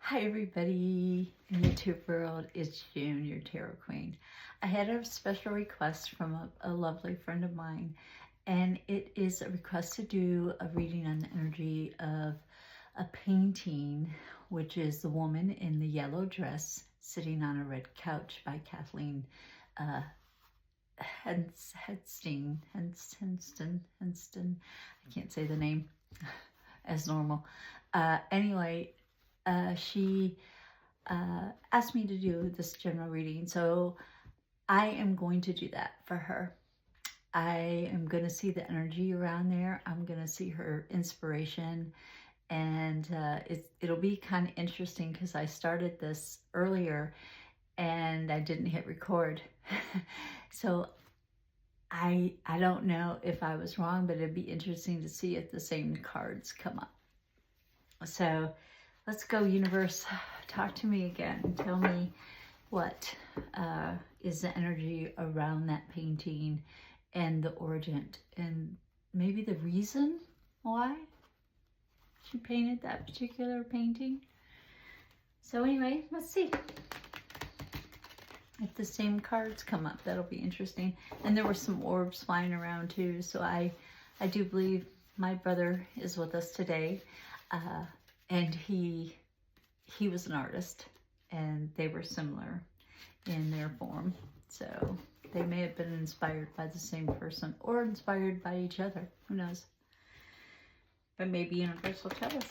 Hi everybody in the YouTube world, it's June, your Tarot Queen. I had a special request from a lovely friend of mine, and it is a request to do a reading on the energy of a painting, which is the woman in the yellow dress sitting on a red couch by Kathleen Henston. I can't say the name as normal. Anyway, she asked me to do this general reading, so I am going to do that for her. I am going to see the energy around there. I'm going to see her inspiration, and it'll be kind of interesting because I started this earlier and I didn't hit record. So I don't know if I was wrong, but it'd be interesting to see if the same cards come up. So let's go, universe. Talk to me again. Tell me what is the energy around that painting and the origin and maybe the reason why she painted that particular painting. So anyway, let's see if the same cards come up. That'll be interesting. And there were some orbs flying around too. So I do believe my brother is with us today. And he was an artist, and they were similar in their form. So they may have been inspired by the same person or inspired by each other. Who knows? But maybe universe will tell us.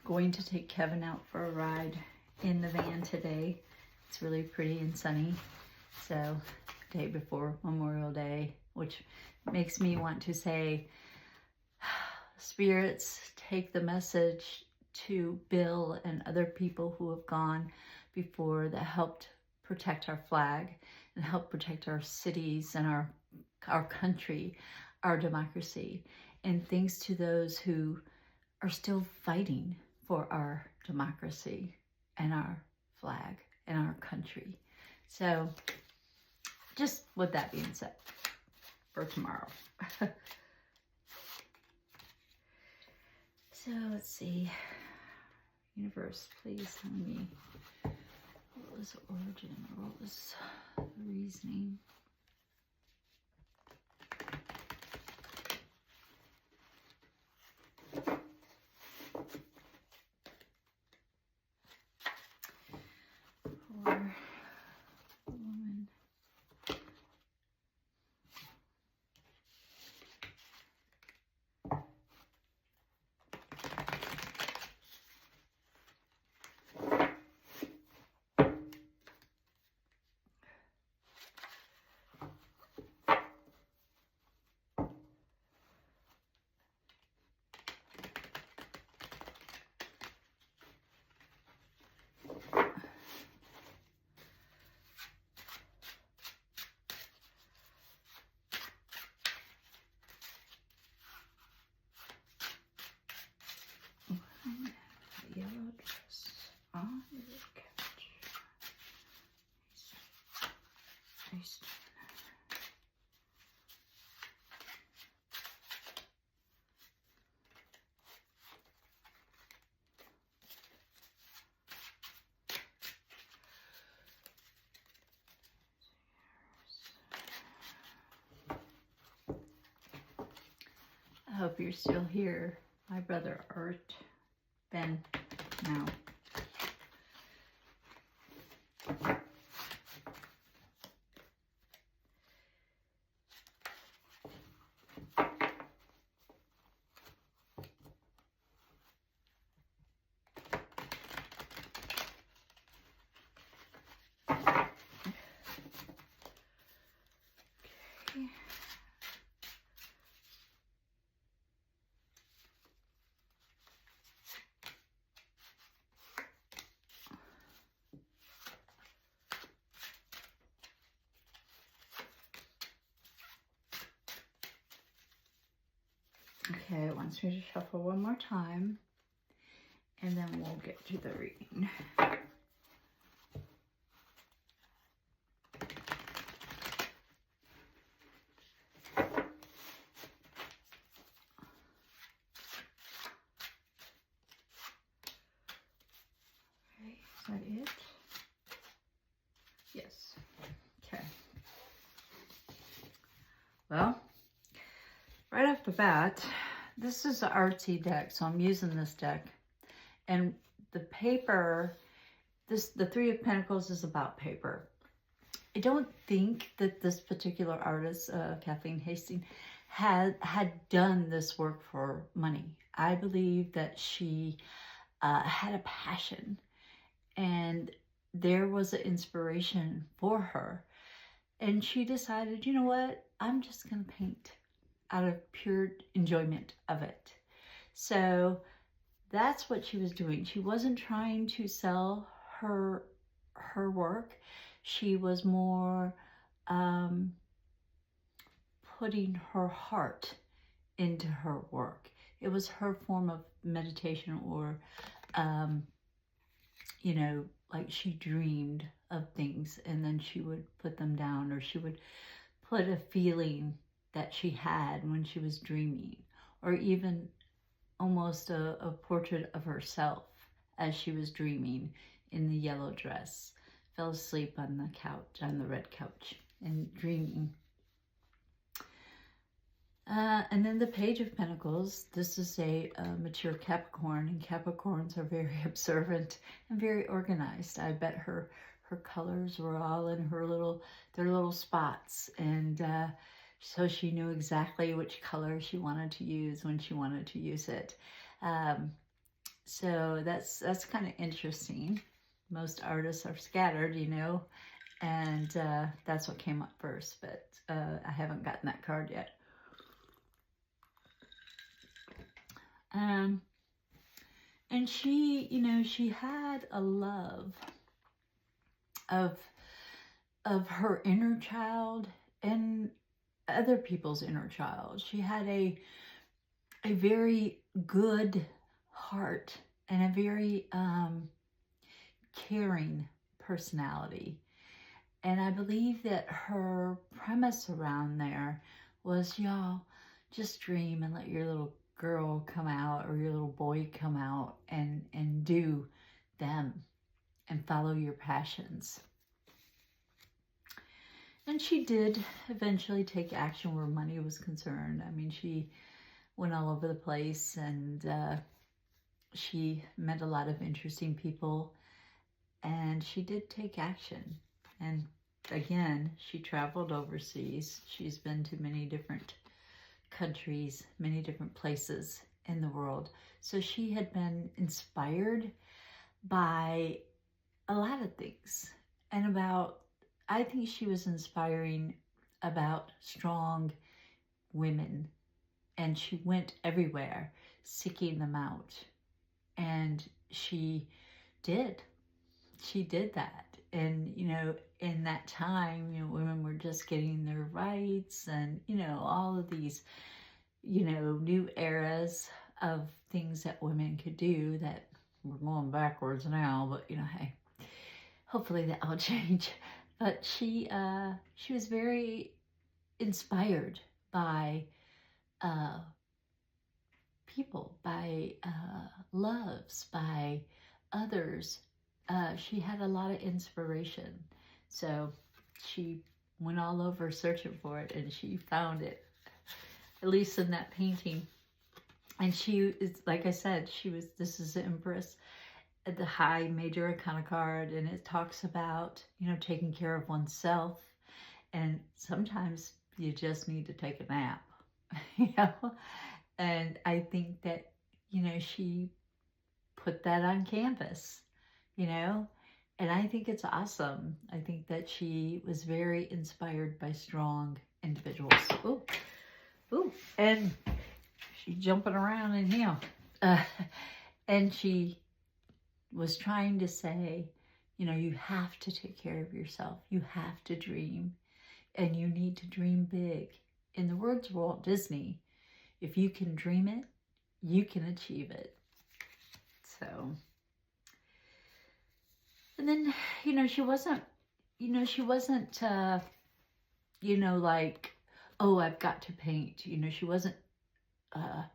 Going to take Kevin out for a ride in the van today. It's really pretty and sunny. So, day before Memorial Day, which makes me want to say, spirits, take the message to Bill and other people who have gone before that helped protect our flag and help protect our cities and our country, our democracy. And thanks to those who are still fighting for our democracy and our flag and our country. So just with that being said, for tomorrow. So let's see. Universe, please tell me, what was the origin, or what was the reasoning? Yellow dress on the couch. I hope you're still here. My brother Art Ben now. Okay. Okay, it wants me to shuffle one more time. and then we'll get to the reading. Is that it? Yes. Okay. Well, right off the bat, this is an artsy deck, so I'm using this deck. And the paper, the Three of Pentacles is about paper. I don't think that this particular artist, Kathleen Hanset, had done this work for money. I believe that she had a passion, and there was an inspiration for her. And she decided, you know what, I'm just going to paint out of pure enjoyment of it. So that's what she was doing. She wasn't trying to sell her work. She was more putting her heart into her work. It was her form of meditation, or you know, like she dreamed of things and then she would put them down, or she would put a feeling that she had when she was dreaming, or even almost a portrait of herself as she was dreaming in the yellow dress, fell asleep on the couch, on the red couch, and dreaming. And then the Page of Pentacles, this is a mature Capricorn, and Capricorns are very observant and very organized. I bet her colors were all in their little spots, and so she knew exactly which color she wanted to use when she wanted to use it. So that's kind of interesting. Most artists are scattered, you know, and that's what came up first, but I haven't gotten that card yet. And she, you know, she had a love of her inner child and other people's inner child. She had a very good heart and a very caring personality. And I believe that her premise around there was, y'all, just dream and let your little girl come out, or your little boy come out, and do them and follow your passions. And she did eventually take action where money was concerned. I mean, she went all over the place, and she met a lot of interesting people, and she did take action. And again, she traveled overseas. She's been to many different countries, many different places in the world. So she had been inspired by a lot of things. And I think she was inspiring about strong women. And she went everywhere seeking them out. And she did that. And, you know, in that time, you know, women were just getting their rights, and, you know, all of these, you know, new eras of things that women could do that we're going backwards now, but, you know, hey, hopefully that will change. But she was very inspired by people, by loves, by others. She had a lot of inspiration. So she went all over searching for it, and she found it, at least in that painting. And she is, like I said, this is the Empress, the high major arcana card, and it talks about, you know, taking care of oneself. And sometimes you just need to take a nap, you know? And I think that, you know, she put that on canvas, you know? And I think it's awesome. I think that she was very inspired by strong individuals. Ooh, and she's jumping around in here. And she was trying to say, you know, you have to take care of yourself. You have to dream, and you need to dream big. In the words of Walt Disney, if you can dream it, you can achieve it. So, and then, she wasn't, like, oh, I've got to paint. She wasn't, I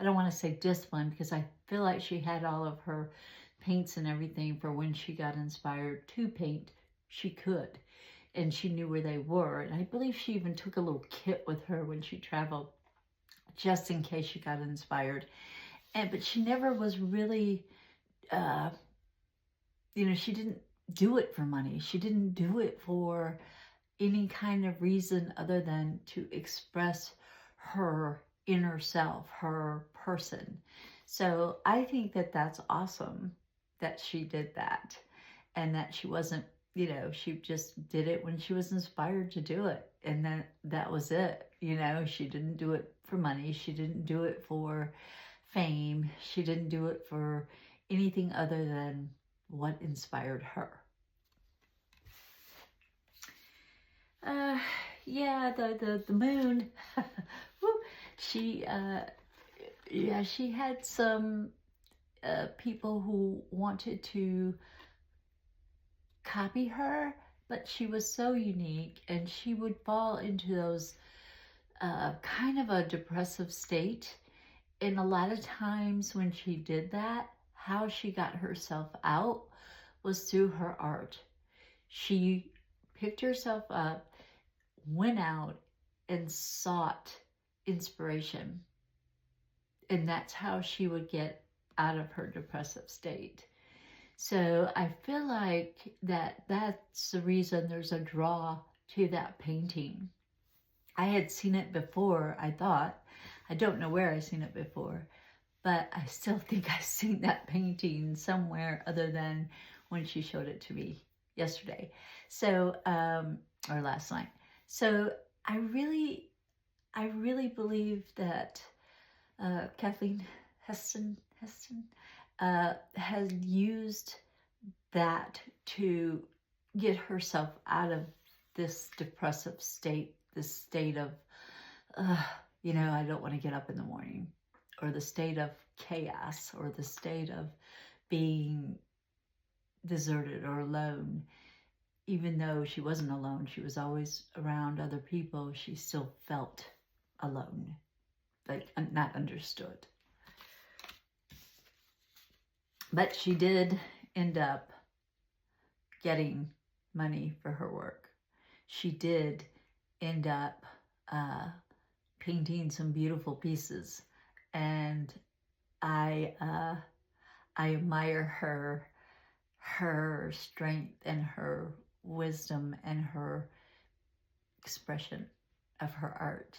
don't want to say disciplined, because I feel like she had all of her paints and everything for when she got inspired to paint. She could, and she knew where they were. And I believe she even took a little kit with her when she traveled, just in case she got inspired. But she never was really, she didn't do it for money. She didn't do it for any kind of reason other than to express her inner self, her person. So I think that that's awesome that she did that, and that she wasn't, she just did it when she was inspired to do it. And then that was it. She didn't do it for money. She didn't do it for fame. She didn't do it for anything other than what inspired her. Yeah, the moon. She had some people who wanted to copy her, but she was so unique, and she would fall into those kind of a depressive state. And a lot of times when she did that, how she got herself out was through her art. She picked herself up, went out, and sought inspiration. And that's how she would get out of her depressive state. So I feel like that's the reason there's a draw to that painting. I had seen it before, I thought. I don't know where I've seen it before, but I still think I've seen that painting somewhere other than when she showed it to me yesterday. So, or last night. So I really believe that Kathleen Hanset has used that to get herself out of this depressive state, this state of, I don't want to get up in the morning, or the state of chaos, or the state of being deserted or alone. Even though she wasn't alone, she was always around other people, she still felt alone, like not understood. But she did end up getting money for her work. She did end up painting some beautiful pieces, and I admire her strength and her wisdom and her expression of her art.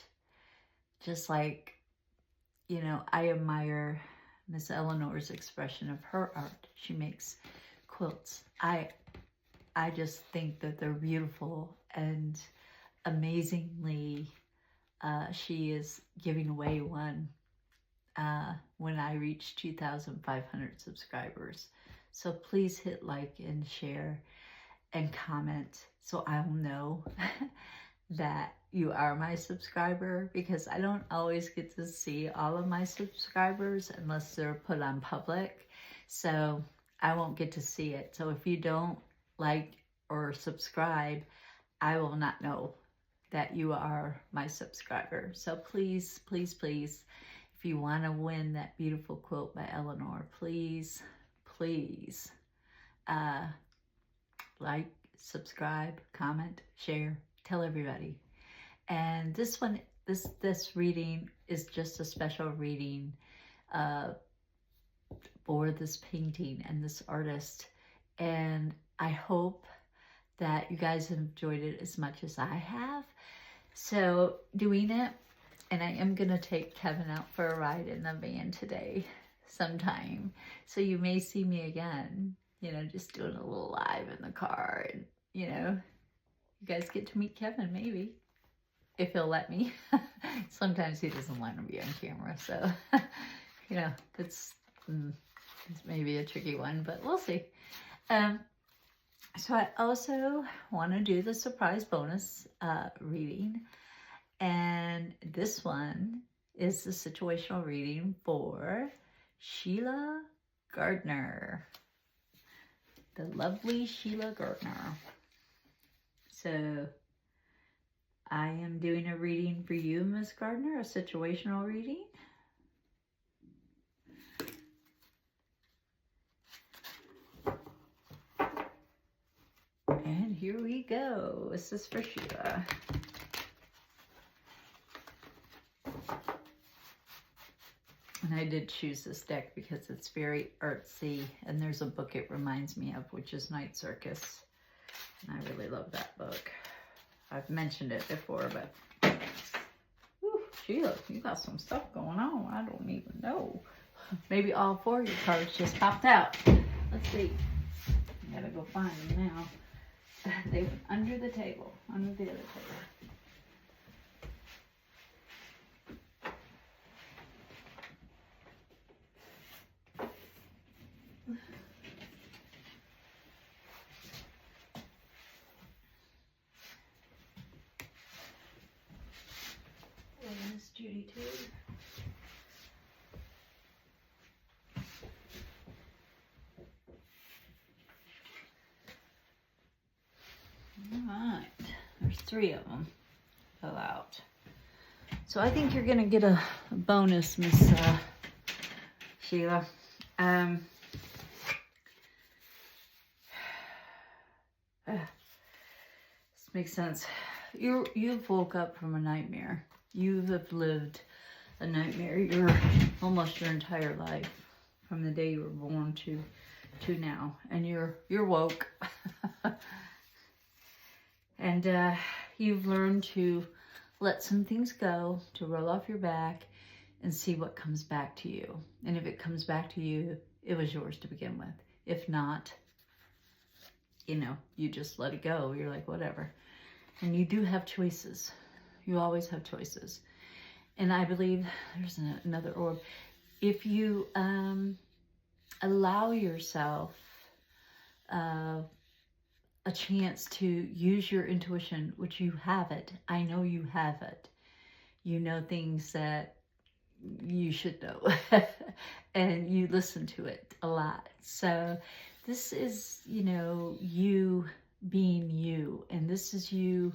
Just like, I admire Miss Eleanor's expression of her art. She makes quilts. I just think that they're beautiful, and amazingly, she is giving away one when I reach 2,500 subscribers. So please hit like and share and comment so I'll know that you are my subscriber, because I don't always get to see all of my subscribers unless they're put on public. So I won't get to see it. So if you don't like or subscribe, I will not know that you are my subscriber. So please, please, please, if you want to win that beautiful quilt by Eleanor, please, please, like, subscribe, comment, share, tell everybody. And this one, this reading is just a special reading for this painting and this artist. And I hope that you guys have enjoyed it as much as I have. So doing it, and I am going to take Kevin out for a ride in the van today sometime. So you may see me again, just doing a little live in the car. And, you guys get to meet Kevin maybe, if he'll let me. Sometimes he doesn't want to be on camera. So, it's maybe a tricky one, but we'll see. So I also want to do the surprise bonus reading. And this one is the situational reading for Sheila Gardner. The lovely Sheila Gardner. So, I am doing a reading for you, Miss Gardner, a situational reading. And here we go. This is for Sheila. And I did choose this deck because it's very artsy, and there's a book it reminds me of, which is Night Circus. And I really love that book. I've mentioned it before, but whew, Sheila, you got some stuff going on. I don't even know. Maybe all four of your cards just popped out. Let's see. I gotta go find them now. They went under the table, under the other table. Miss Judy too. Alright, there's 3 of them fell out. So I think you're going to get a bonus, Miss Sheila. This makes sense. You've woke up from a nightmare. You have lived a nightmare almost your entire life, from the day you were born to now, and you're woke. And you've learned to let some things go, to roll off your back and see what comes back to you. And if it comes back to you, it was yours to begin with. If not, you know, you just let it go. You're like, whatever. And you do have choices. You always have choices. And I believe there's another orb. If you allow yourself a chance to use your intuition, which you have it. I know you have it. You know things that you should know. And you listen to it a lot. So this is, you know, you being you. And this is you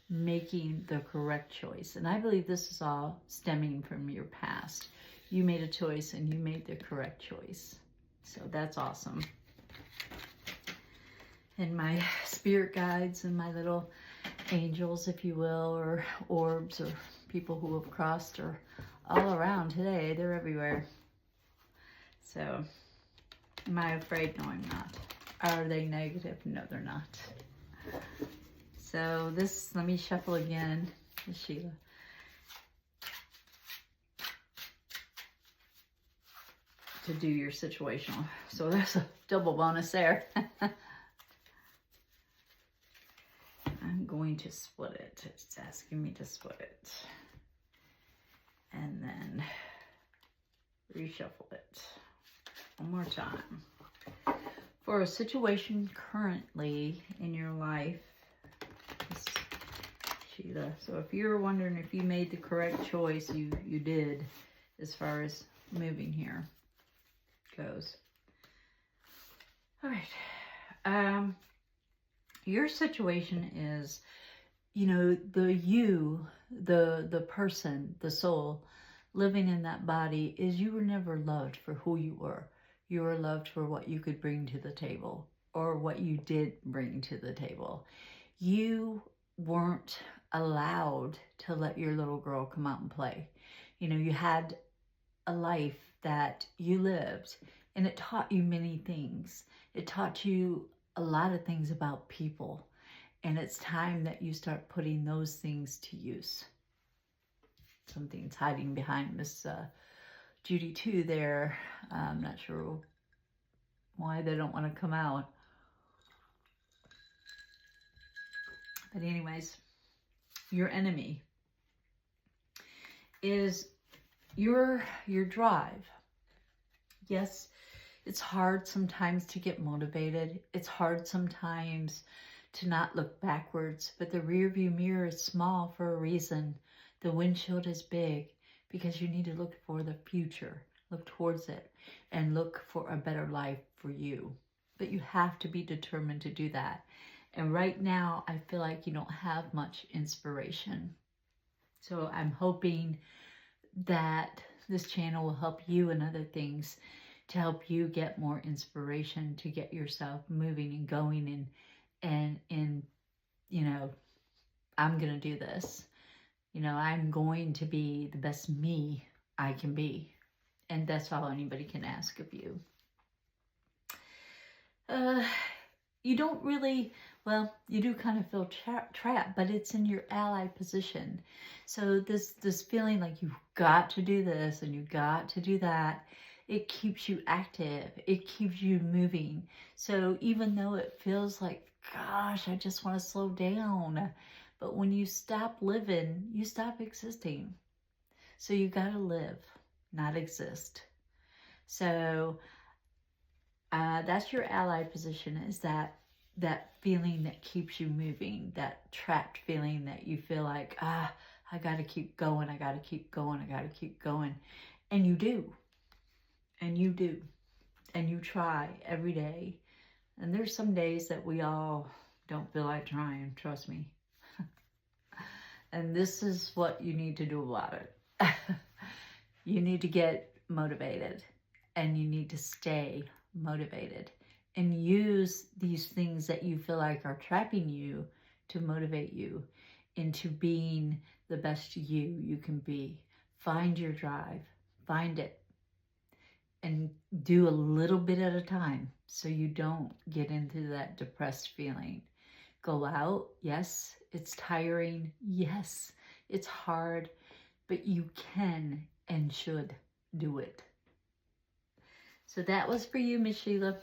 making the correct choice. And I believe this is all stemming from your past. You made a choice and you made the correct choice. So that's awesome. And my spirit guides and my little angels, if you will, or orbs, or people who have crossed, are all around today. They're everywhere. So, am I afraid? No, I'm not. Are they negative? No, they're not. So this, let me shuffle again, Sheila. To do your situational. So there's a double bonus there. I'm going to split it. It's asking me to split it. And then reshuffle it one more time. For a situation currently in your life, Sheila. So if you're wondering if you made the correct choice, you did, as far as moving here goes. All right. Your situation is, you know, the person, the soul living in that body, is you were never loved for who you were. You were loved for what you could bring to the table, or what you did bring to the table. You weren't allowed to let your little girl come out and play. You know, you had a life that you lived, and it taught you many things. It taught you a lot of things about people, and it's time that you start putting those things to use. Something's hiding behind Miss Judy too there. I'm not sure why they don't want to come out. But anyways, your enemy is your drive. Yes, it's hard sometimes to get motivated. It's hard sometimes to not look backwards, but the rear view mirror is small for a reason. The windshield is big because you need to look for the future. Look towards it and look for a better life for you. But you have to be determined to do that. And right now, I feel like you don't have much inspiration. So I'm hoping that this channel will help you in other things to help you get more inspiration, to get yourself moving and going and you know, I'm going to do this. You know, I'm going to be the best me I can be. And that's all anybody can ask of you. You don't really, well, you do kind of feel trapped, but it's in your ally position. So this feeling like you've got to do this and you've got to do that, it keeps you active. It keeps you moving. So even though it feels like, gosh, I just want to slow down. But when you stop living, you stop existing. So you got to live, not exist. So that's your ally position, is that feeling that keeps you moving, that trapped feeling that you feel like, I got to keep going, I got to keep going, I got to keep going. And you do. And you do. And you try every day. And there's some days that we all don't feel like trying, trust me. And this is what you need to do about it. You need to get motivated, and you need to stay motivated and use these things that you feel like are trapping you to motivate you into being the best you can be. Find your drive, find it, and do a little bit at a time so you don't get into that depressed feeling. Go out. Yes, it's tiring. Yes, it's hard, but you can and should do it. So that was for you, Miss Sheila,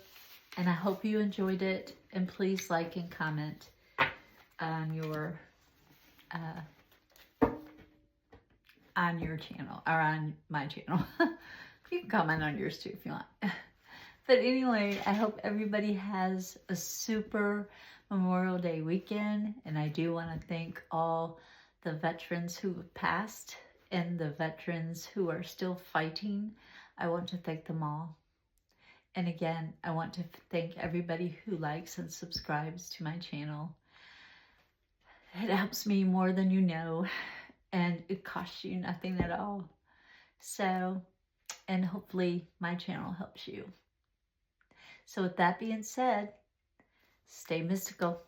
and I hope you enjoyed it. And please like and comment on your channel, or on my channel. You can comment on yours too if you want. But anyway, I hope everybody has a super Memorial Day weekend, and I do want to thank all the veterans who have passed and the veterans who are still fighting. I want to thank them all. And again, I want to thank everybody who likes and subscribes to my channel. It helps me more than you know, and it costs you nothing at all. So, and hopefully my channel helps you. So with that being said, stay mystical.